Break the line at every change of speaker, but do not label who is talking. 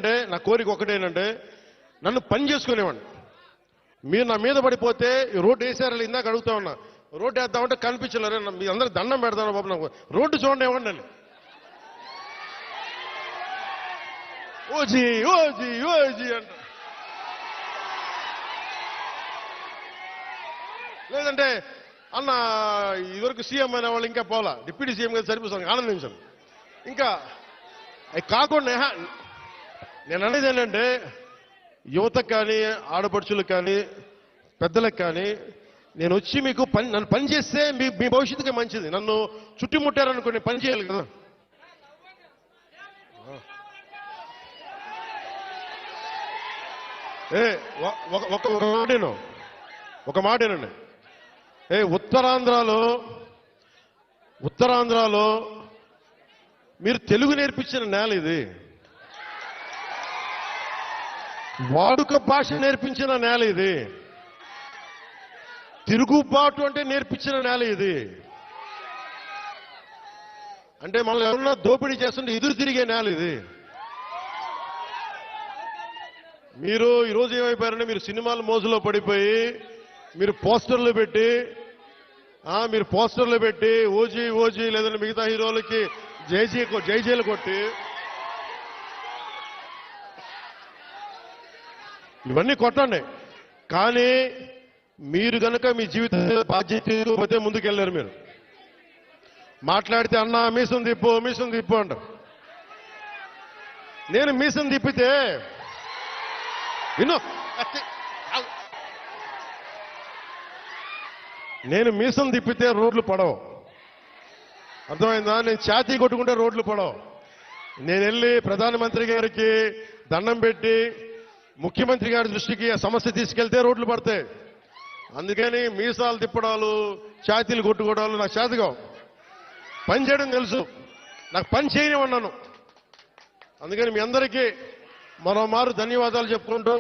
అంటే నా కోరిక ఒకటేనంటే నన్ను పని చేసుకునేవాడిని. మీరు నా మీద పడిపోతే రోడ్డు వేసారని ఇందాక అడుగుతా ఉన్నా, రోడ్డు వేద్దామంటే కనిపించలేరు. మీ అందరూ దండం పెడతాను బాబు, నాకు రోడ్డు చూడండి ఇవ్వండి అని. ఓజీ ఓజీ ఓజీ అంట. లేదంటే అన్న ఇదివరకు సీఎం అయిన వాళ్ళు ఇంకా పోలా, డిప్యూటీ సీఎం గారు సరిపోతాను ఆనందించాను. ఇంకా అవి కాకుండా నేను అనేది ఏంటంటే యువతకు కానీ ఆడపడుచులకు కానీ పెద్దలకు కానీ నేను వచ్చి మీకు నన్ను పని చేస్తే మీ భవిష్యత్తుకి మంచిది. నన్ను చుట్టుముట్టారనుకోండి, పని చేయాలి కదా. ఒక మాటేనండి. ఉత్తరాంధ్రలో మీరు తెలుగు నేర్పించిన నేల ఇది, వాడుక భాష నేర్పించిన నేల ఇది, తిరుగుబాటు అంటే నేర్పించిన నేల ఇది. అంటే మనల్ని ఎవరన్నా దోపిడీ చేస్తుంటే ఎదురు తిరిగే నేల ఇది. మీరు ఈరోజు ఏమైపోయారంటే మీరు సినిమాల మోజులో పడిపోయి మీరు పోస్టర్లు పెట్టి ఓజీ ఓజీ లేదంటే మిగతా హీరోలకి జైజీలు కొట్టి ఇవన్నీ కొట్టండి. కానీ మీరు కనుక మీ జీవిత బాధ్యత ముందుకెళ్ళారు. మీరు మాట్లాడితే అన్నా మీసం తిప్పు అంటారు. నేను మీసం తిప్పితే రోడ్లు పడవు. అర్థమైందా? నేను ఛాతీ కొట్టుకుంటే రోడ్లు పడవు. నేను వెళ్ళి ప్రధానమంత్రి గారికి దండం పెట్టి ముఖ్యమంత్రి గారి దృష్టికి ఆ సమస్య తీసుకెళ్తే రోడ్లు పడతాయి. అందుకని మీసాలు తిప్పడాలు ఛాతీలు కొట్టుకోవడాలు నాకు చేతగావు. పని చేయడం తెలుసు, నాకు పని చేయనివన్నాను. అందుకని మీ అందరికీ మరోమారు ధన్యవాదాలు చెప్పుకుంటూ